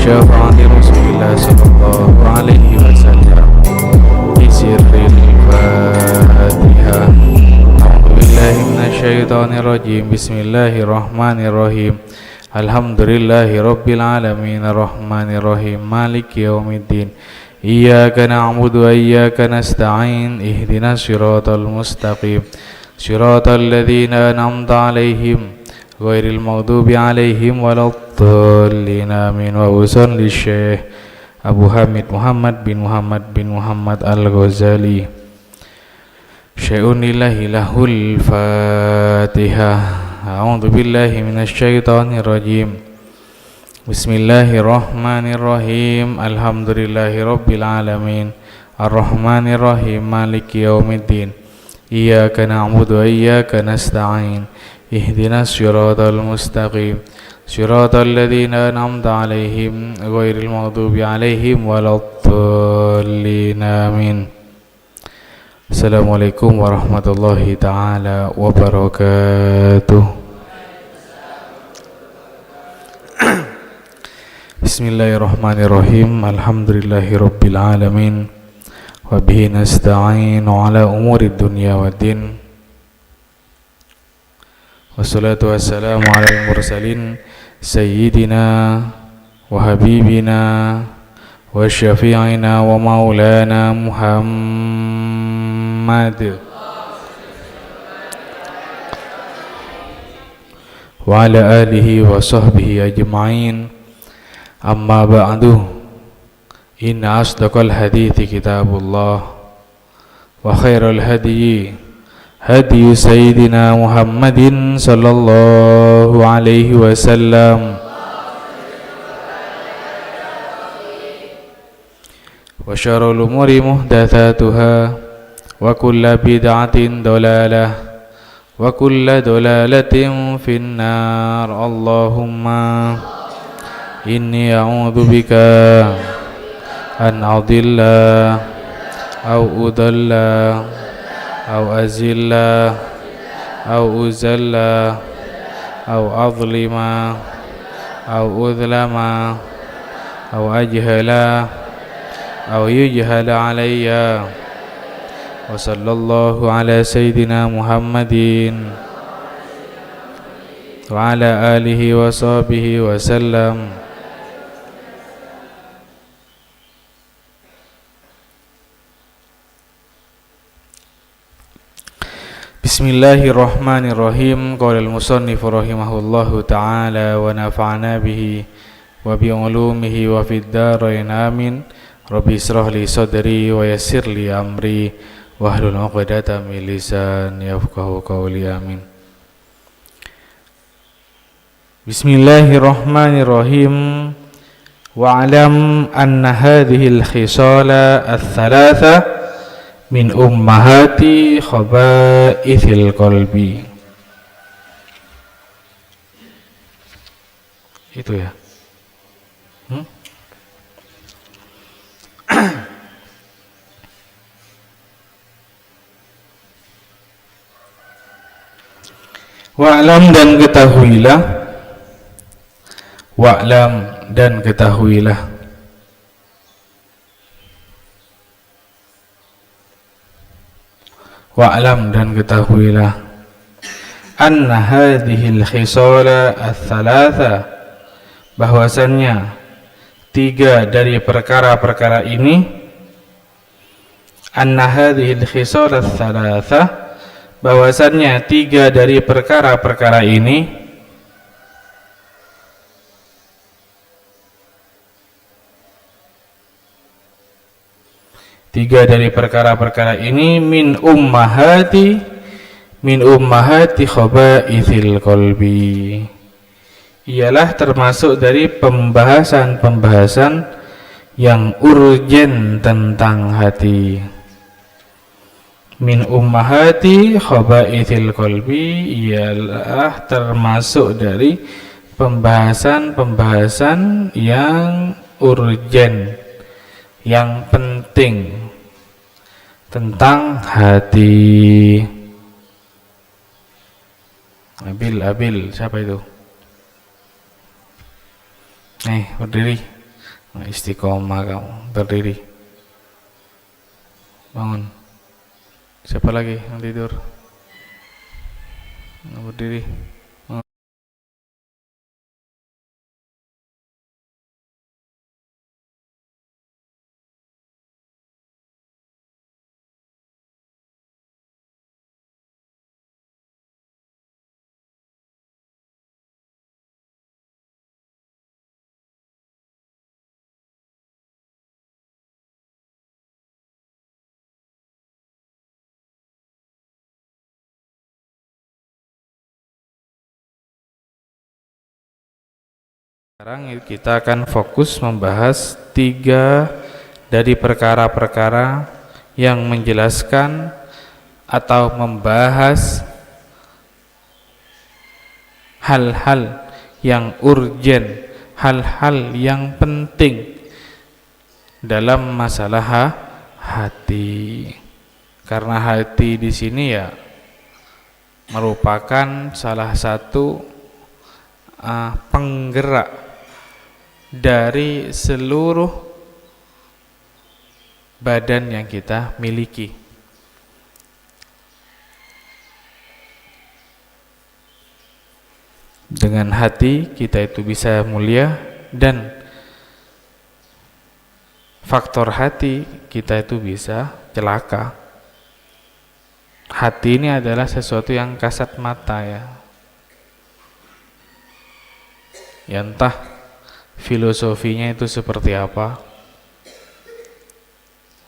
بشفاعة رسول الله صلى الله عليه وسلم بسر الفاتحة. أعوذ بالله من الشيطان الرجيم. بسم الله الرحمن الرحيم. الحمد لله رب العالمين الرحمن الرحيم مالك يوم الدين. إياك نعبد وإياك نستعين. اهدنا الصراط المستقيم صراط الذين أنعمت عليهم غير المغضوب عليهم ولا الضالين آمين. وأصلي للشيخ أبو حامد محمد بن محمد الغزالي شيء لله له الفاتحة. أعوذ بالله من الشيطان الرجيم. بسم الله الرحمن الرحيم. الحمد لله رب العالمين الرحمن الرحيم مالك يوم الدين. إياك نعبد وإياك نستعين. اهدنا الصراط المستقيم صراط الذين أنعمت عليهم غير المغضوب عليهم ولا الضالين آمين. Assalamualaikum warahmatullahi ta'ala wabarakatuh. Bismillahirrahmanirrahim. Alhamdulillahi rabbil alamin. Wabihi nasta'inu ala umuri dunya waddin. Wassalatu wassalamu ala al-mursalin Sayyidina wa habibina wa syafi'ina wa maulana Muhammad wa ala alihi wa sahbihi ajma'in. Amma ba'du. Inna asdaqal hadithi kitabullah wa khairal hadiyi hadiyu sayyidina Muhammadin sallallahu alaihi wasallam wa syarrul umuri muhdatsatuha wa kullu bid'atin dalalah wa kullu dalalatin finnar. Allahumma inni a'udzu bika an adilla aw udalla aw azilla aw uzalla aw azlima aw udlama aw ajhala aw yujhala alayya. Wa sallallahu ala sayyidina Muhammadin wa ala alihi wa sahbihi wa sallam. Bismillahirrahmanirrahim. Qala al-musannif rahimahullahu ta'ala wa nafa'ana bihi wa bi ulumihi wa fid dharain amin. Rabbi israh li sadri wa yassir li amri wahlul 'uqdatam min lisani yafqahu qawli amin. Bismillahirrahmanirrahim. Wa'lam anna hadhihi al-khisala ats-tsalatsa min ummahati khaba'ithil qalbi. Itu ya. Wa'lam dan ketahuilah. Wa'lam dan ketahuilah. Wa'lam dan ketahuilah anna hadhil khisala ats-tsalatsa, bahwasannya tiga dari perkara-perkara ini. Anna hadhil khisala ats-tsalatsa, bahwasannya tiga dari perkara-perkara ini. Tiga dari perkara-perkara ini min ummahati khaba'ithil qalbi, ialah termasuk dari pembahasan-pembahasan yang urgen tentang hati. Min ummahati khaba'ithil qalbi ialah termasuk dari pembahasan-pembahasan yang urgen, yang penting tentang hati. Abil, siapa itu? Berdiri. Nah, istiqomah kamu, berdiri, bangun. Siapa lagi yang tidur? Nah, berdiri. Sekarang kita akan fokus membahas 3 dari perkara-perkara yang menjelaskan atau membahas hal-hal yang urgen, hal-hal yang penting dalam masalah hati. Karena hati di sini ya merupakan salah satu penggerak dari seluruh badan yang kita miliki. Dengan hati kita itu bisa mulia, dan faktor hati kita itu bisa celaka. Hati ini adalah sesuatu yang kasat mata ya. Ya entah filosofinya itu seperti apa,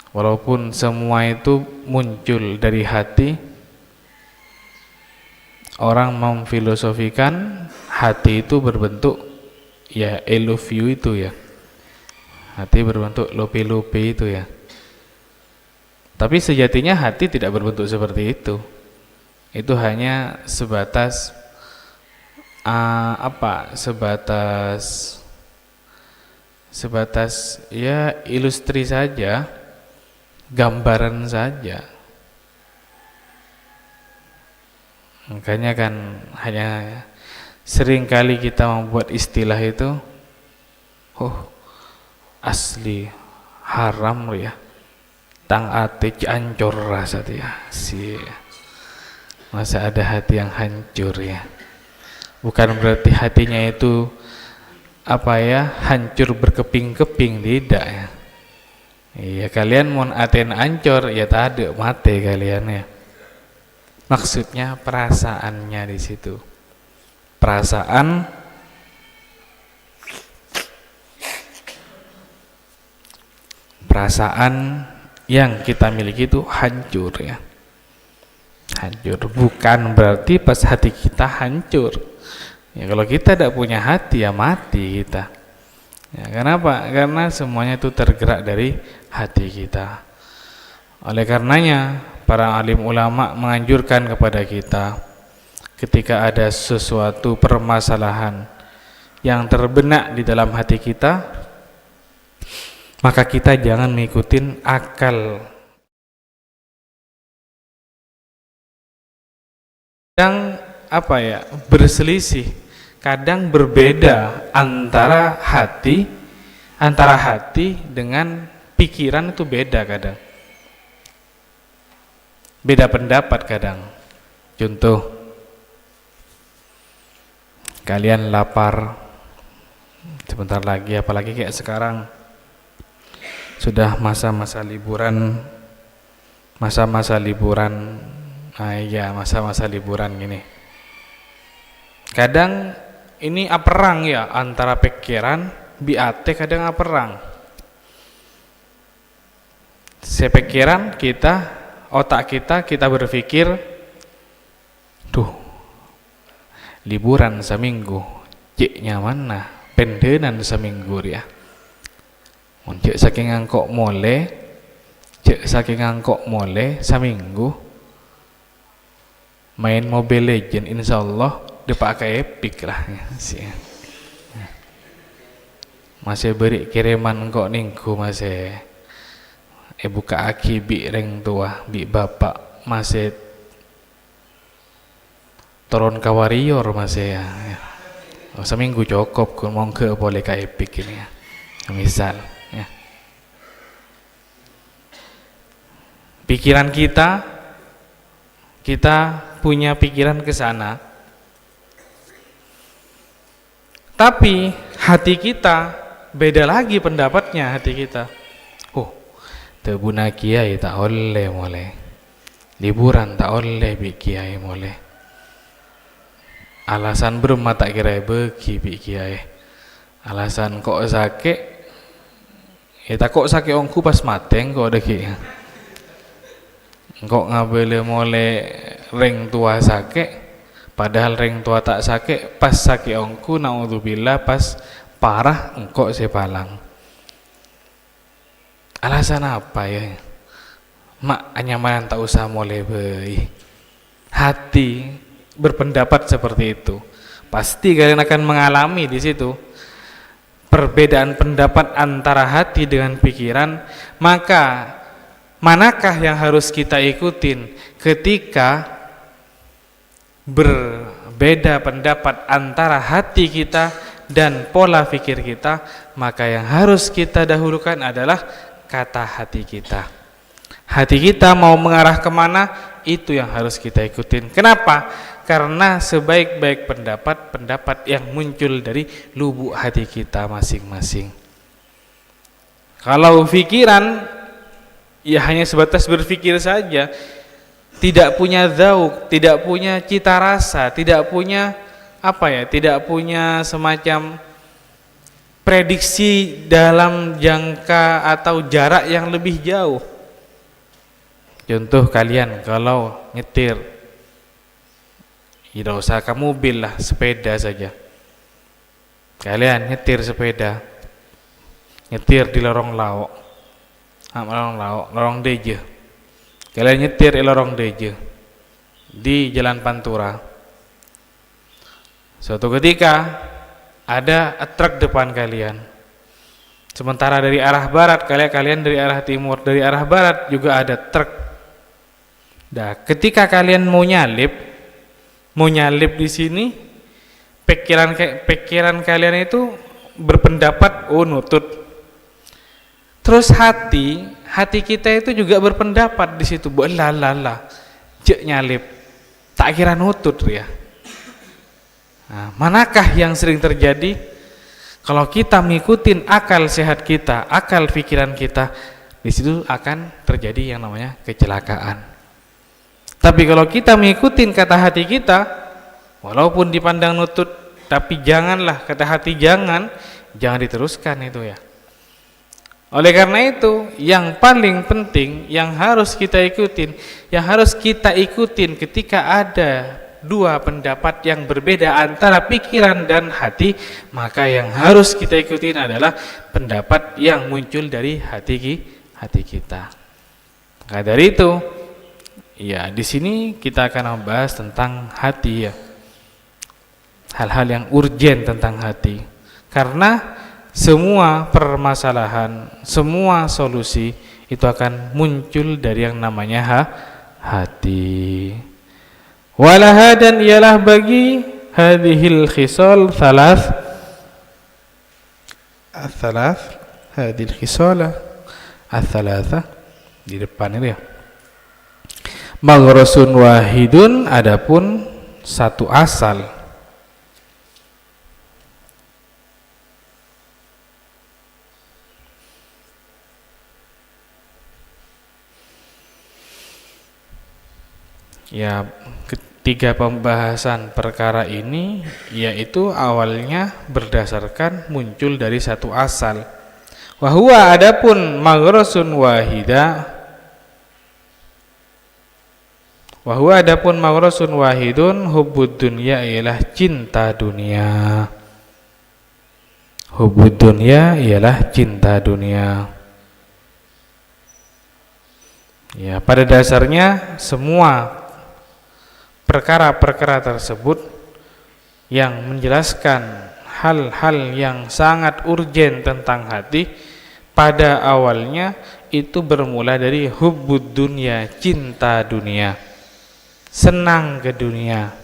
walaupun semua itu muncul dari hati, orang memfilosofikan hati itu berbentuk ya I love you itu ya, hati berbentuk lope-lope itu ya. Tapi sejatinya hati tidak berbentuk seperti itu. Itu hanya sebatas sebatas ya ilustri saja, gambaran saja. Makanya kan hanya seringkali kita membuat istilah itu, asli haram ya, tang ate ancur rasa ya, masa ada hati yang hancur ya. Bukan berarti hatinya itu hancur berkeping-keping, tidak ya. Iya, kalian mau aten hancur ya tade mate kalian ya. Maksudnya perasaannya di situ. Perasaan yang kita miliki itu hancur ya. Hancur bukan berarti pas hati kita hancur. Ya, kalau kita tidak punya hati ya mati kita. Ya, kenapa? Karena semuanya itu tergerak dari hati kita. Oleh karenanya para alim ulama menganjurkan kepada kita, ketika ada sesuatu permasalahan yang terbenak di dalam hati kita, maka kita jangan mengikuti akal. Kadang berselisih, kadang berbeda antara hati dengan pikiran, itu beda kadang. Beda pendapat kadang. Contoh, kalian lapar sebentar lagi, apalagi kayak sekarang sudah masa-masa liburan. Masa-masa liburan gini. Kadang ini perang ya antara pikiran biate, kadang perang. Sepikiran kita, otak kita berpikir, liburan seminggu, ciknya mana? Pendenan seminggu ya. Cek saking angkok mole seminggu. Main Mobile Legend insyaallah dipakai epic lah ya, masih beri kiriman kok ningku masih buka aki bi reng tua bi bapak masih turun ke warrior masih ya. Seminggu cukup mau ke boleh ke epic ini ya. Misal ya. Pikiran kita punya pikiran ke sana, tapi hati kita beda lagi pendapatnya. Hati kita, oh tebuna kiai tak oleh mulai, liburan tak oleh bi kiai mulai, alasan berma tak kira beki bi kiai, alasan kok sakit ya tak kok sakit ongku pas mateng kok ada ki, kok ngabele mulai ring tua sakit, padahal ring tua tak sakit, pas sakit ongku naudzubillah pas parah engkau sepalang. Alasan apa ya? Mak anyamanan tak usah mulai bayi. Hati berpendapat seperti itu. Pasti kalian akan mengalami di situ perbedaan pendapat antara hati dengan pikiran. Maka manakah yang harus kita ikutin ketika berbeda pendapat antara hati kita dan pola pikir kita? Maka yang harus kita dahulukan adalah kata hati kita. Hati kita mau mengarah kemana, itu yang harus kita ikutin. Kenapa? Karena sebaik-baik pendapat yang muncul dari lubuk hati kita masing-masing. Kalau pikiran ya hanya sebatas berpikir saja, tidak punya dzauq, tidak punya cita rasa, tidak punya tidak punya semacam prediksi dalam jangka atau jarak yang lebih jauh. Contoh kalian kalau nyetir, tidak usah ke mobil lah, sepeda saja. Kalian nyetir sepeda, nyetir di lorong lauk, lorong deje. Kalian nyetir di lorong deje di Jalan Pantura. Suatu ketika ada truk depan kalian. Sementara dari arah barat, kalian dari arah timur, dari arah barat juga ada truk. Nah, ketika kalian mau nyalip di sini, pikiran kalian itu berpendapat nutut. Terus hati kita itu juga berpendapat di situ, jek nyalip, tak kira nutut ya. Nah, manakah yang sering terjadi? Kalau kita mengikuti akal sehat kita, akal pikiran kita, di situ akan terjadi yang namanya kecelakaan. Tapi kalau kita mengikuti kata hati kita, walaupun dipandang nutut, tapi janganlah, kata hati jangan diteruskan itu ya. Oleh karena itu, yang paling penting yang harus kita ikutin, ketika ada dua pendapat yang berbeda antara pikiran dan hati, maka yang harus kita ikutin adalah pendapat yang muncul dari hati kita. Maka dari itu, ya di sini kita akan membahas tentang hati ya, hal-hal yang urgen tentang hati, karena semua permasalahan, semua solusi itu akan muncul dari yang namanya hati. Walaha, dan ialah bagi hadhil khisal thalath, hadhil khisala ats-tsalatsa di depan itu ya. Maghrasun wahidun, adapun satu asal. Ya, ketiga pembahasan perkara ini yaitu awalnya berdasarkan muncul dari satu asal. Wa huwa, adapun maghrasun wahida, wa huwa, adapun maghrasun wahidun, hubbud dunya, ialah cinta dunia. Hubbud dunya ialah cinta dunia. Ya, pada dasarnya semua perkara-perkara tersebut yang menjelaskan hal-hal yang sangat urgen tentang hati, pada awalnya itu bermula dari hubbud dunya, cinta dunia, senang ke dunia.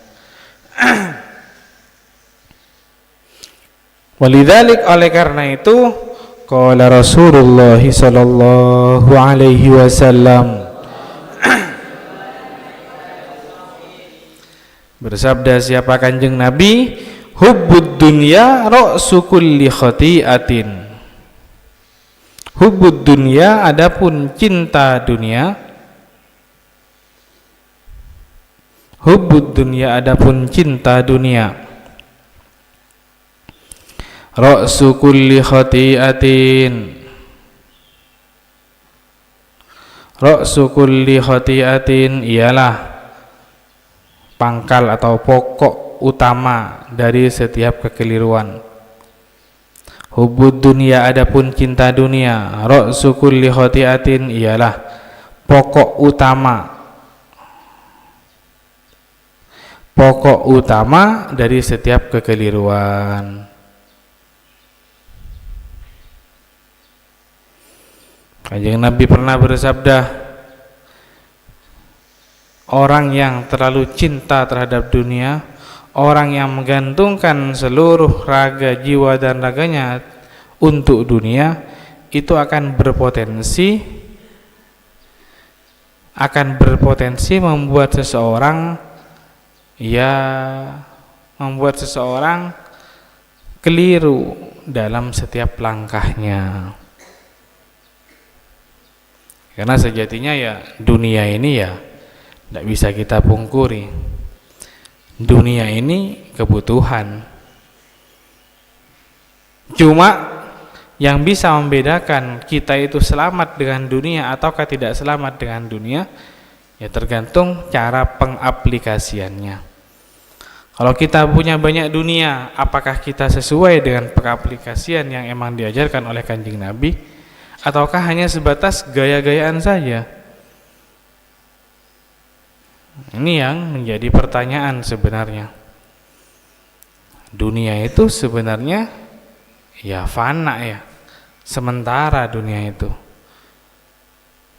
Walidzalik, oleh karena itu, Qala Rasulullah sallallahu alaihi wasallam, bersabda siapa Kanjeng Nabi, hubbud dunya ra'su kulli khati'atin. Hubbud dunya, adapun cinta dunia, hubbud dunya, adapun cinta dunia, ra'su kulli khati'atin, ra'su kulli khati'atin ialah pangkal atau pokok utama dari setiap kekeliruan. Hubbud dunia, adapun cinta dunia, ra'su kulli khati'atin ialah pokok utama dari setiap kekeliruan. Kanjeng Nabi pernah bersabda, orang yang terlalu cinta terhadap dunia, orang yang menggantungkan seluruh raga, jiwa dan raganya untuk dunia, itu akan berpotensi membuat seseorang keliru dalam setiap langkahnya. Karena sejatinya ya dunia ini ya tidak bisa kita pungkuri. Dunia ini kebutuhan. Cuma yang bisa membedakan kita itu selamat dengan dunia ataukah tidak selamat dengan dunia, ya tergantung cara pengaplikasiannya. Kalau kita punya banyak dunia, apakah kita sesuai dengan pengaplikasian yang emang diajarkan oleh Kanjeng Nabi, ataukah hanya sebatas gaya-gayaan saja? Ini yang menjadi pertanyaan sebenarnya. Dunia itu sebenarnya ya fana ya, sementara dunia itu.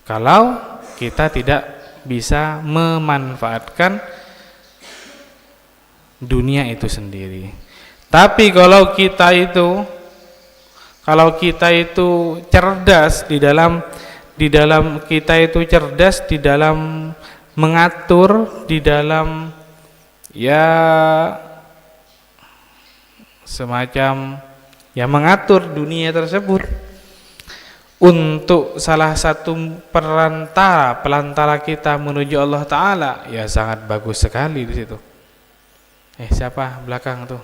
Kalau kita tidak bisa memanfaatkan dunia itu sendiri. Tapi kalau kita itu cerdas di dalam mengatur, di dalam ya semacam ya mengatur dunia tersebut untuk salah satu pelantara kita menuju Allah Ta'ala, ya sangat bagus sekali di situ. Siapa belakang tuh?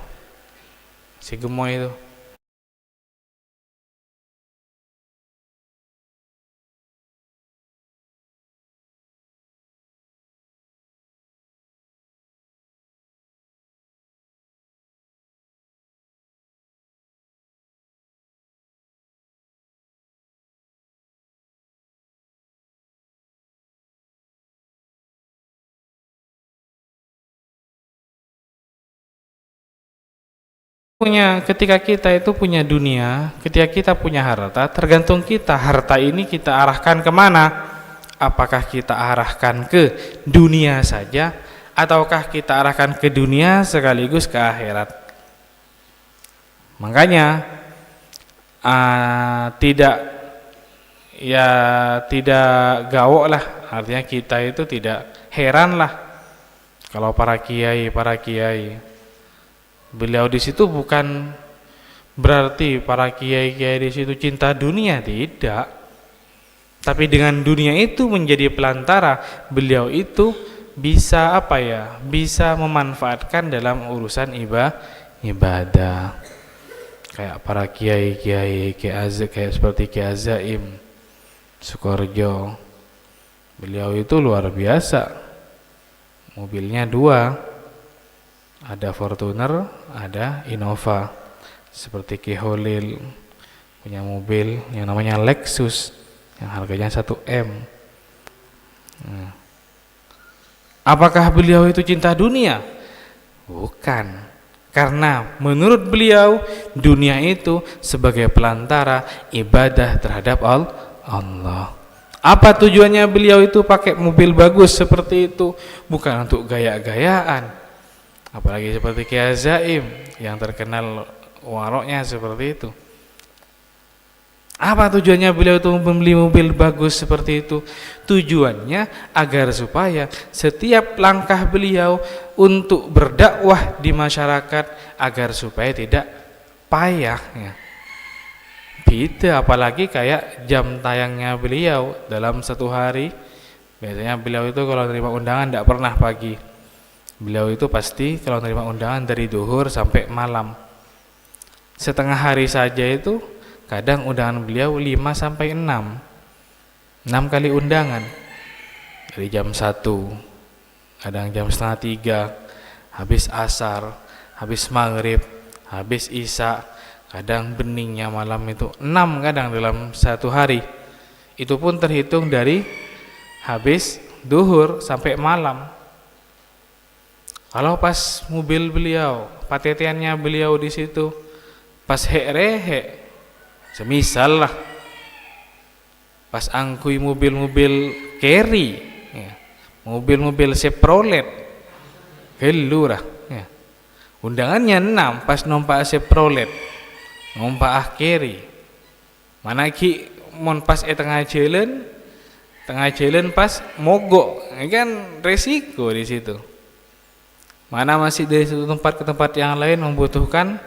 Si gemoy itu. Ketika kita itu punya dunia, ketika kita punya harta, tergantung kita, harta ini kita arahkan kemana? Apakah kita arahkan ke dunia saja, ataukah kita arahkan ke dunia sekaligus ke akhirat? Makanya tidak gawok lah, artinya kita itu tidak heran lah kalau para kiai beliau di situ bukan berarti para kiai di situ cinta dunia, tidak. Tapi dengan dunia itu menjadi pelantara, beliau itu bisa bisa memanfaatkan dalam urusan ibadah. Kayak para kiai kayak seperti Kiai Azaim Sukorejo. Beliau itu luar biasa. Mobilnya 2. Ada Fortuner, ada Innova. Seperti Ki Holil punya mobil yang namanya Lexus yang harganya 1 M. Apakah beliau itu cinta dunia? Bukan. Karena menurut beliau dunia itu sebagai pelantara ibadah terhadap Allah. Apa tujuannya beliau itu pakai mobil bagus seperti itu? Bukan untuk gaya-gayaan. Apalagi seperti Kiai Zaim yang terkenal waroknya seperti itu. Apa tujuannya beliau itu membeli mobil bagus seperti itu? Tujuannya agar supaya setiap langkah beliau untuk berdakwah di masyarakat agar supaya tidak payah ya. Beda apalagi kayak jam tayangnya beliau dalam satu hari. Biasanya beliau itu kalau terima undangan tidak pernah pagi. Beliau itu pasti kalau terima undangan dari duhur sampai malam. Setengah hari saja itu kadang undangan beliau 5 sampai 6 kali undangan. Dari jam 1, kadang jam setengah 3, habis asar, habis maghrib, habis isya, kadang beningnya malam itu 6 kadang dalam satu hari. Itu pun terhitung dari habis duhur sampai malam. Kalau pas mobil beliau, pateteannya beliau di situ, pas hek-rehek, semisal lah, pas angkui mobil-mobil carry, ya, mobil-mobil Chevrolet, helurah, ya. Undangannya 6, pas numpak Chevrolet, numpak carry, mana ki mon pas tengah jalan pas mogok, kan resiko di situ. Mana masih dari satu tempat ke tempat yang lain membutuhkan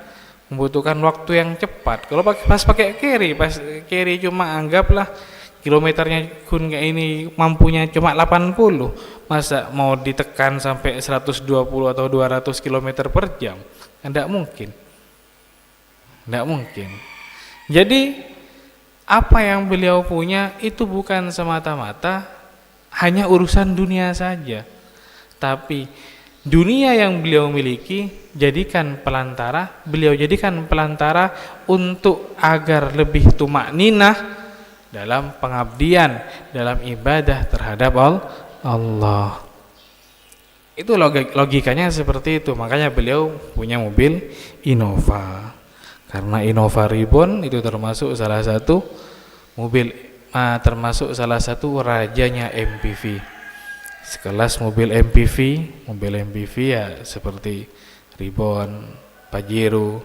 waktu yang cepat. Kalau pas pakai carry, pas carry cuma anggaplah kilometernya kun kayak ini mampunya cuma 80, masa mau ditekan sampai 120 atau 200 km per jam? Tidak mungkin. Tidak mungkin. Jadi apa yang beliau punya itu bukan semata-mata hanya urusan dunia saja, tapi dunia yang beliau miliki beliau jadikan pelantara untuk agar lebih tumakninah dalam pengabdian, dalam ibadah terhadap Allah. Itu logikanya seperti itu. Makanya beliau punya mobil Innova. Karena Innova Ribbon itu termasuk salah satu rajanya MPV. Sekelas mobil MPV ya seperti Ribbon, Pajero,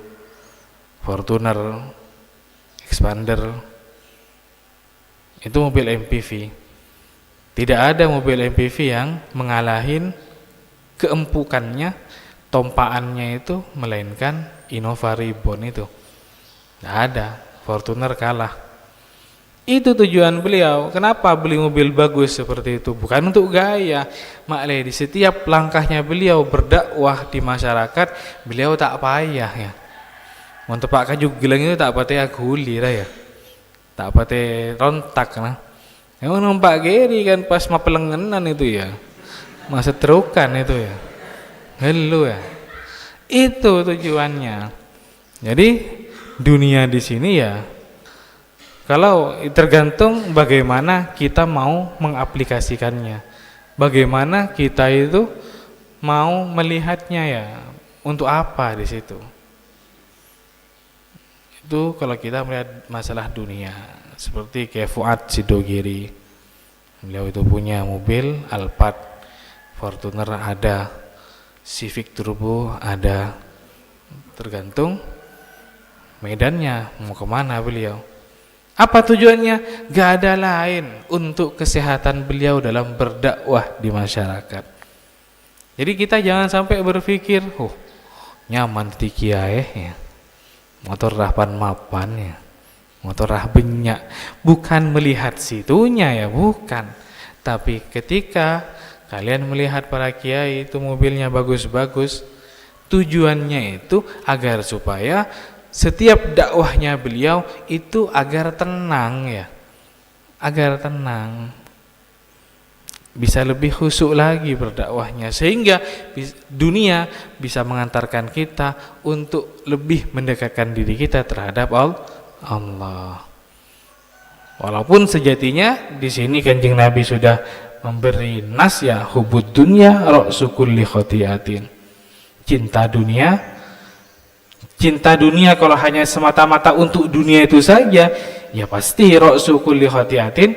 Fortuner, Expander. Itu mobil MPV. Tidak ada mobil MPV yang mengalahin keempukannya, tompaannya itu melainkan Innova Ribbon itu. Tidak ada, Fortuner kalah. Itu tujuan beliau. Kenapa beli mobil bagus seperti itu? Bukan untuk gaya, maklum di setiap langkahnya beliau berdakwah di masyarakat, beliau tak payah ya. Untuk Pak Kajuk Gilang itu tak pate aguli lah ya, tak pate rontak nah. Emang Pak Geri kan pas mapelengenan itu ya, masa terukan itu ya, helu ya. Itu tujuannya. Jadi dunia di sini ya, kalau tergantung bagaimana kita mau mengaplikasikannya, bagaimana kita itu mau melihatnya ya, untuk apa di situ. Itu kalau kita melihat masalah dunia, seperti kayak Fuad Sidogiri, beliau itu punya mobil Alphard, Fortuner ada, Civic Turbo ada, tergantung medannya mau kemana beliau. Apa tujuannya? Gak ada lain untuk kesehatan beliau dalam berdakwah di masyarakat. Jadi kita jangan sampai berpikir, nyaman di kiai ya, motor rahpan mapan ya, motor rah benyak. Bukan melihat situnya ya, bukan. Tapi ketika kalian melihat para kiai itu mobilnya bagus-bagus, tujuannya itu agar supaya setiap dakwahnya beliau itu agar tenang ya, agar tenang, bisa lebih khusyuk lagi berdakwahnya, sehingga dunia bisa mengantarkan kita untuk lebih mendekatkan diri kita terhadap Allah. Walaupun sejatinya di sini Kanjeng Nabi sudah memberi nas ya, hubud dunya ra'su kulli khati'atin. Cinta dunia kalau hanya semata-mata untuk dunia itu saja, ya pasti ra'su kulli khati'atin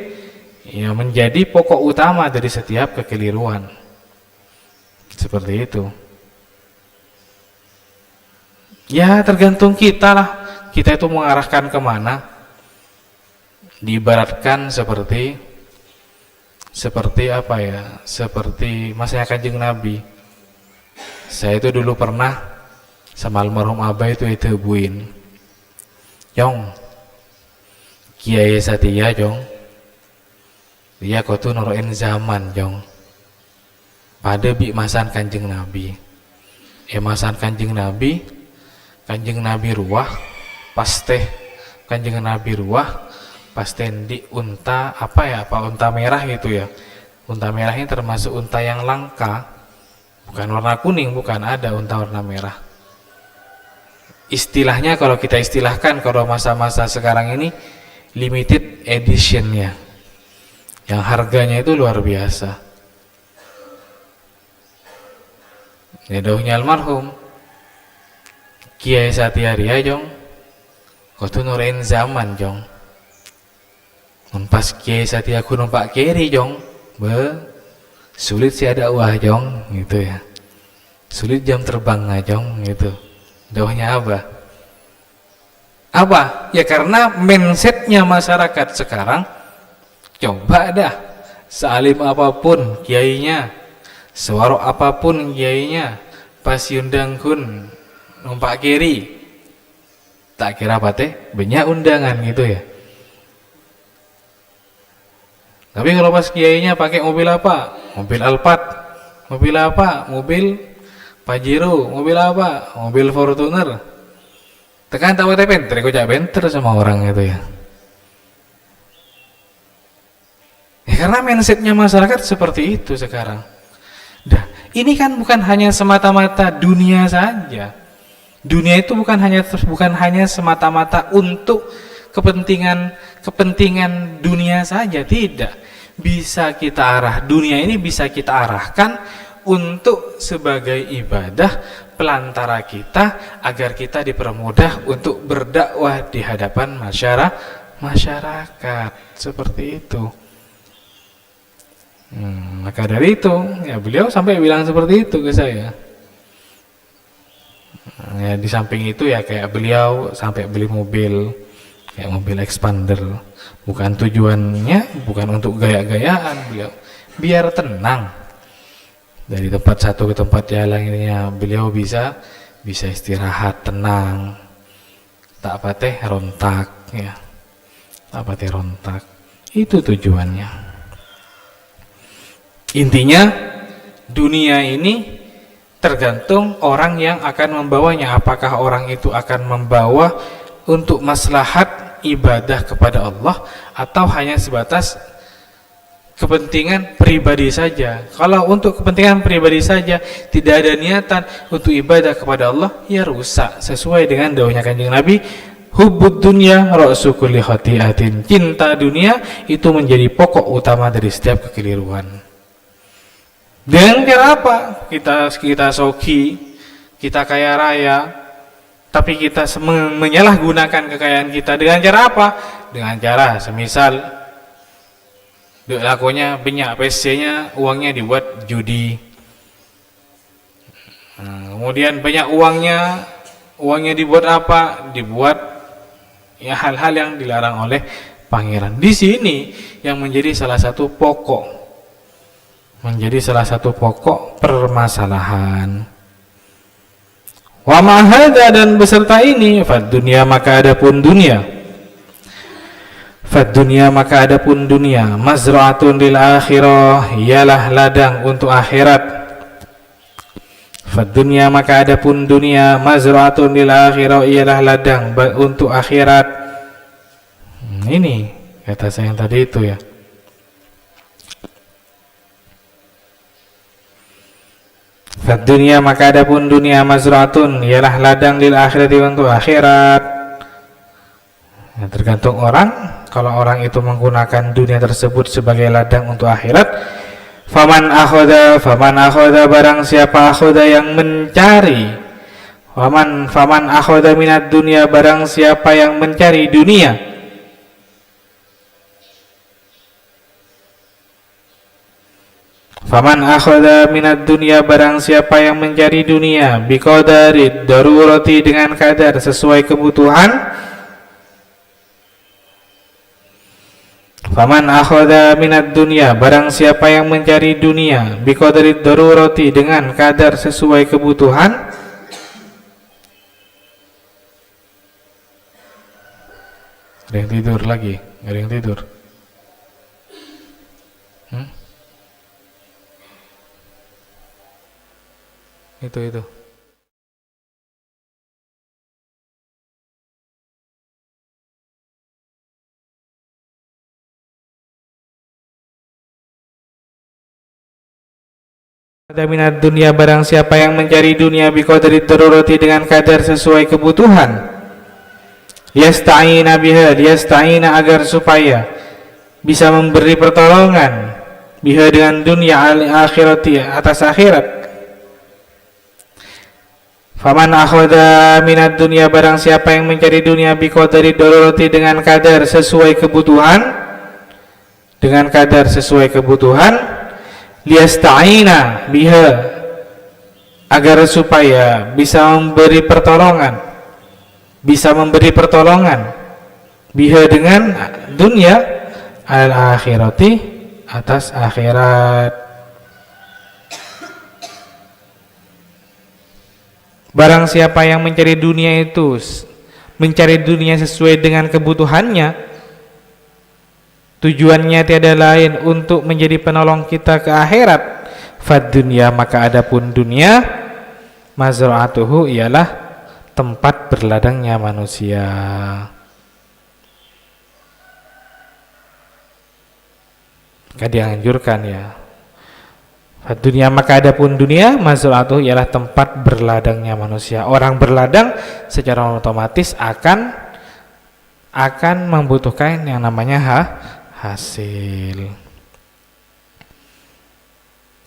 ya menjadi pokok utama dari setiap kekeliruan. Seperti itu. Ya tergantung kita lah, kita itu mengarahkan kemana. diibaratkan seperti apa ya? Seperti masanya Kanjeng Nabi. Saya itu dulu pernah sama almarhum Abah itu buin. Jong, Kiai Satya Jong, dia kau tuh noroin zaman Jong. Pada bi masan Kanjeng Nabi. Masan Kanjeng Nabi ruah, pasti Kanjeng Nabi ruah. Pasti di unta unta merah gitu ya. Unta merah ini termasuk unta yang langka, bukan warna kuning, bukan, ada unta warna merah. Istilahnya kalau kita istilahkan kalau masa-masa sekarang ini limited editionnya, yang harganya itu luar biasa. Ya dauhnya almarhum Kiai Satya Jong, kau tuh nurein zaman Jong. Pas Kiai Satya aku numpak kiri Jong, sulit sih ada uah Jong gitu ya, sulit jam terbang Jong gitu. Doanya apa ya, karena mindsetnya masyarakat sekarang, coba dah sealim apapun kiainya, sewarok apapun kiainya, pas yundang kun numpak kiri, tak kira apa teh banyak undangan gitu ya. Tapi kalau pas kiainya pakai mobil apa? Mobil Alphard. Mobil apa? Mobil Pajero. Mobil apa? Mobil Fortuner. Tekan tahu teh benter, kok jak benter sama orang itu ya. Karena mindsetnya masyarakat seperti itu sekarang. Dah, ini kan bukan hanya semata-mata dunia saja. Dunia itu bukan hanya semata-mata untuk kepentingan dunia saja, tidak. Bisa kita dunia ini bisa kita arahkan untuk sebagai ibadah pelantara kita agar kita dipermudah untuk berdakwah di hadapan masyarakat seperti itu. Maka dari itu ya beliau sampai bilang seperti itu ke saya. Ya di samping itu ya kayak beliau sampai beli mobil kayak mobil expander, bukan tujuannya bukan untuk gaya-gayaan, beliau biar tenang dari tempat satu ke tempat yang lainnya, beliau bisa istirahat tenang, tak pateh rontak ya, tak pateh rontak, itu tujuannya. Intinya dunia ini tergantung orang yang akan membawanya, apakah orang itu akan membawa untuk maslahat ibadah kepada Allah atau hanya sebatas kepentingan pribadi saja. Kalau untuk kepentingan pribadi saja, tidak ada niatan untuk ibadah kepada Allah, ya rusak. Sesuai dengan dawuhnya Kanjeng Nabi, hubbud dunya ra'su kulli khati'atin. Cinta dunia itu menjadi pokok utama dari setiap kekeliruan. Dengan cara apa? Kita soki, kita kaya raya, tapi kita menyalahgunakan kekayaan kita dengan cara apa? Dengan cara semisal lakunya banyak PC-nya, uangnya dibuat judi. Kemudian banyak uangnya dibuat apa? Dibuat ya hal-hal yang dilarang oleh pangeran. Di sini yang menjadi salah satu pokok permasalahan. Wa ma'hada, dan beserta ini fad dunia maka adapun dunia mazra'atun lil akhirah, ialah ladang untuk akhirat. Fad dunia maka adapun dunia mazra'atun lil akhirah, ialah ladang untuk akhirat. Ini kata saya yang tadi itu ya. Fad dunia maka adapun dunia mazra'atun, ialah ladang lil akhirati, untuk akhirat. Ya, tergantung orang. Kalau orang itu menggunakan dunia tersebut sebagai ladang untuk akhirat, faman akhoda, barang siapa akhoda yang mencari, faman akhoda minat dunia, barang siapa yang mencari dunia, faman akhoda minat dunia, barang siapa yang mencari dunia, biqadarid darurati, dengan kadar sesuai kebutuhan, Faman akhadha minad dunya, barang siapa yang mencari dunia biqadri darurati, dengan kadar sesuai kebutuhan. Ada yang tidur lagi? Ada yang tidur? Itu. Ada minat dunia, barang siapa yang mencari dunia biqadri darurati, dengan kadar sesuai kebutuhan. Yasta'ina biha, yasta'ina agar supaya bisa memberi pertolongan, biha dengan dunia, al-akhirati atas akhirat. Faman akhadha minad dunya, barang siapa yang mencari dunia biqadri darurati, dengan kadar sesuai kebutuhan, dengan kadar sesuai kebutuhan, liyasta'ina biha agar supaya bisa memberi pertolongan, biha dengan dunia, al-akhirati atas akhirat. Barang siapa yang mencari dunia itu, mencari dunia sesuai dengan kebutuhannya, tujuannya tiada lain untuk menjadi penolong kita ke akhirat, fad dunya, maka adapun dunia, mazra'atuhu, ialah tempat berladangnya manusia. Maka dianjurkan ya, fad dunya, maka adapun dunia, mazra'atuhu, ialah tempat berladangnya manusia. Orang berladang secara otomatis akan membutuhkan yang namanya hasil.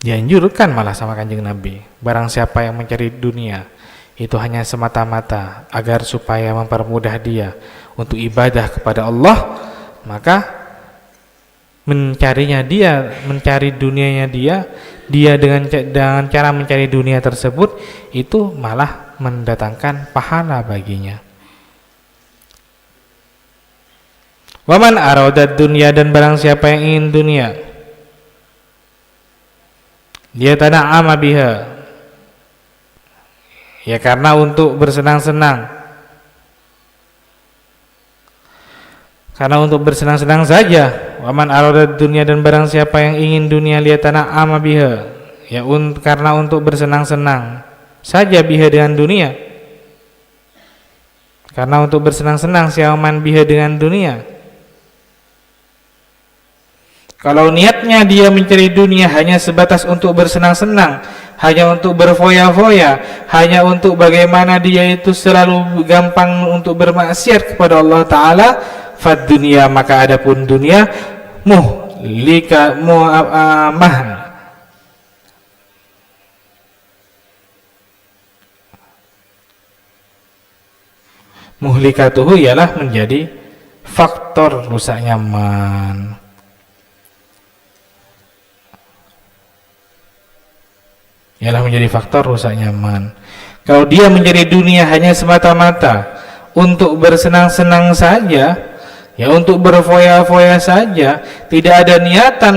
Dianjurkan malah sama Kanjeng Nabi, barang siapa yang mencari dunia itu hanya semata-mata agar supaya mempermudah dia untuk ibadah kepada Allah, maka mencari dunianya dia dengan cara mencari dunia tersebut itu malah mendatangkan pahala baginya. Waman aradad dunya, dan barang siapa yang ingin dunia, dia tana'ama biha, ya karena untuk bersenang-senang, saja. Waman aradad dunya, dan barang siapa yang ingin dunia, dia tana'ama biha, ya karena untuk bersenang-senang saja, biha dengan dunia, karena untuk bersenang-senang siaman biha dengan dunia. Kalau niatnya dia mencari dunia hanya sebatas untuk bersenang-senang, hanya untuk berfoya-foya, hanya untuk bagaimana dia itu selalu gampang untuk bermaksiat kepada Allah Ta'ala, fad dunia, maka adapun dunia, muhlikatuhu, ialah menjadi faktor rusak nyaman. Kalau dia mencari dunia hanya semata-mata untuk bersenang-senang saja, ya untuk berfoya-foya saja, tidak ada niatan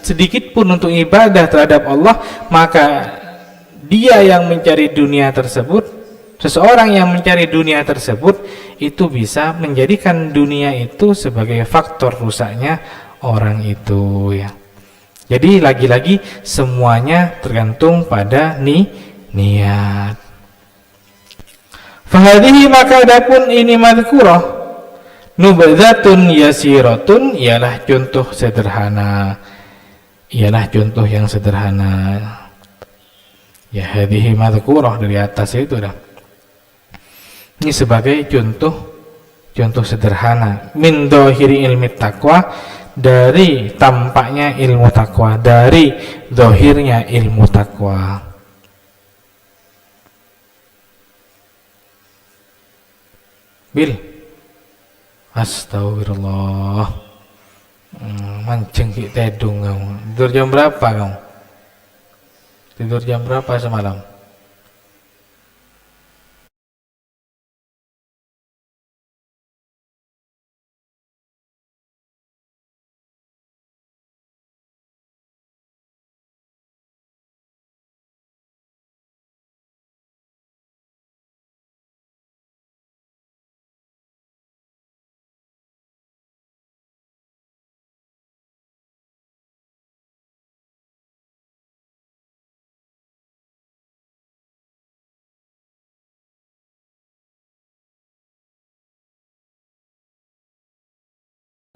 sedikit pun untuk ibadah terhadap Allah, maka dia yang mencari dunia tersebut, seseorang yang mencari dunia tersebut, itu bisa menjadikan dunia itu sebagai faktor rusaknya orang itu ya. Jadi lagi-lagi semuanya tergantung pada niat. Fahadhihi, maka adapun ini madhkurah, nubdzatun yasiratun, ialah contoh sederhana, contoh yang sederhana. Ya, hadhihi madhkurah dari atas itu dah. Ini sebagai contoh sederhana min dhahiri ilmi taqwa, dari tampaknya ilmu takwa, dari zahirnya ilmu takwa. Bil, astagfirullah, mancing ki tedung kamu. Tidur jam berapa kamu? Tidur jam berapa semalam?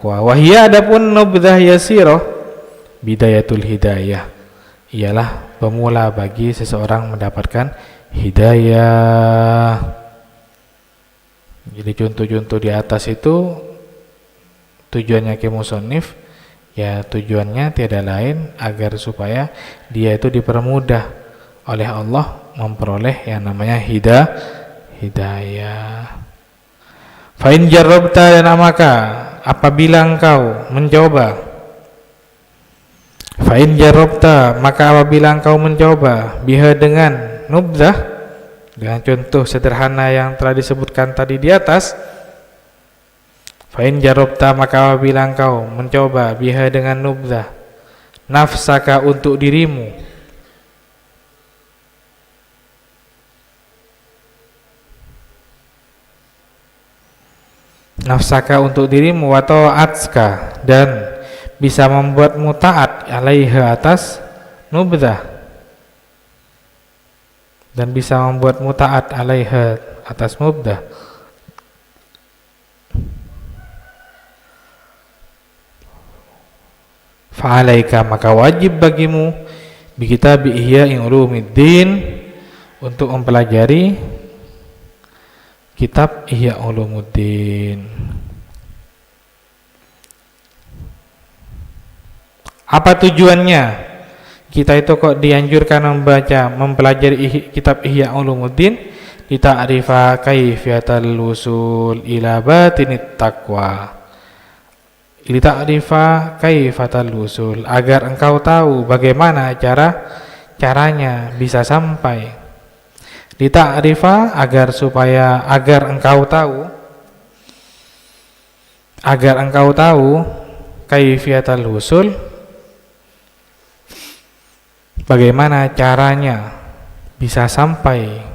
Wahia adapun nubdah yasirah bidayatul hidayah, ialah pemula bagi seseorang mendapatkan hidayah. Jadi contoh-contoh di atas itu tujuannya ke musannif, ya tujuannya tiada lain agar supaya dia itu dipermudah oleh Allah memperoleh yang namanya hidayah. Fa in jarrabta, dan maka apabila engkau mencoba, fa in jarrabta, maka apabila engkau mencoba, biha dengan nubzah, dengan contoh sederhana yang telah disebutkan tadi di atas. Fa in jarrabta, maka apabila engkau mencoba, biha dengan nubzah, nafsaka untuk dirimu, nafsaka untuk dirimu, wa ta'atska, dan bisa membuatmu taat, alaiha atas nubzah, dan bisa membuatmu taat, alaiha atas nubzah. Fa'alaika, maka wajib bagimu, bi kitab Ihya Ulumuddin, untuk mempelajari kitab Ihya Ulumuddin. Apa tujuannya? Kita itu kok dianjurkan mempelajari kitab Ihya Ulumuddin? Lita'rifa kaifiyatal wusul ila batinit taqwa. Lita'rifa kaifatal wusul, agar engkau tahu bagaimana caranya bisa sampai. Lita'rifa, agar engkau tahu kaifiyatal wusul, bagaimana caranya bisa sampai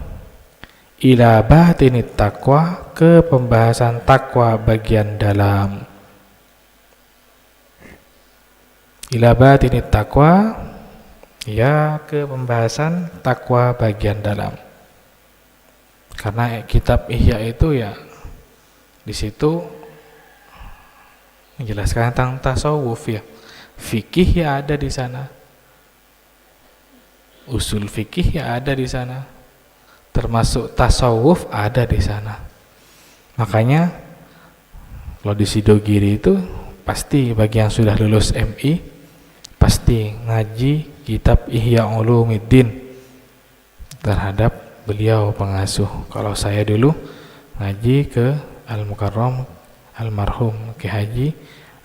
ila batinit taqwa, ke pembahasan takwa bagian dalam. Ila batinit taqwa, ya ke pembahasan takwa bagian dalam. Karena kitab Ihya itu ya di situ menjelaskan tentang tasawuf, ya fikih ya ada di sana, usul fikih ya ada di sana, termasuk tasawuf ada di sana. Makanya kalau di Sidogiri itu pasti bagi yang sudah lulus MI pasti ngaji kitab Ihya Ulumuddin terhadap beliau pengasuh. Kalau saya dulu ngaji ke Al-Mukarram almarhum Ki Haji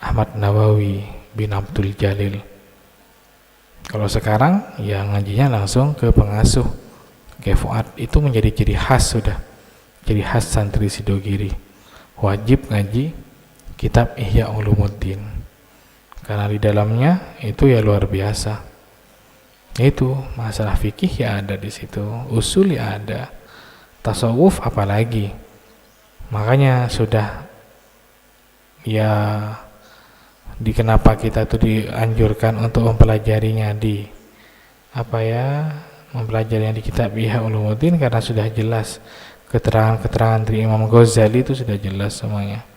Ahmad Nawawi bin Abdul Jalil. Kalau sekarang ya ngajinya langsung ke pengasuh Ki Fuad. Itu menjadi ciri khas, sudah ciri khas santri Sidogiri, wajib ngaji kitab Ihya Ulumuddin, karena di dalamnya itu ya luar biasa. Itu masalah fikih ya ada di situ, usul ya ada, tasawuf apalagi. Makanya sudah ya kenapa kita tuh dianjurkan untuk mempelajarinya mempelajarinya di kitab Ihya Ulumuddin, karena sudah jelas keterangan-keterangan dari Imam Ghazali itu sudah jelas semuanya.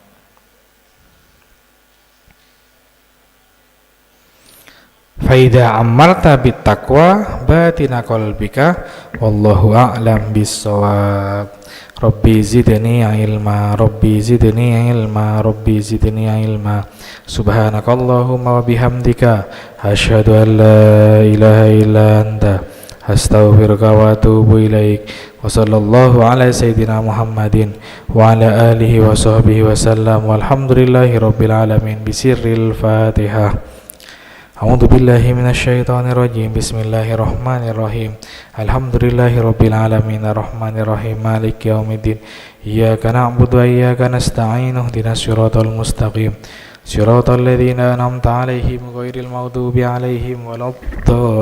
Faida amarta bit taqwa batina qalbika wallahu a'lam bissawab. Rabbi zidni ilma, Rabbi zidni ilma, Rabbi zidni ilma. Subhanakallahumma wa bihamdika asyhadu an la ilaha illa anta astaghfiruka wa atubu ilaik. Wa sallallahu ala sayyidina Muhammadin wa ala alihi wa sahbihi wa sallam. Walhamdulillahi rabbil alamin. Bisirril Fatihah. A'udzu billahi minasyaitonir rajim. Bismillahirrahmanirrahim. Alhamdulillahi rabbil alamin arrahmanirrahim maliki yaumiddin. Iyyaka na'budu wa iyyaka nasta'in. Ihdinas siratal mustaqim. Siratal ladzina an'amta 'alaihim ghairil maghdubi 'alaihim waladdallin.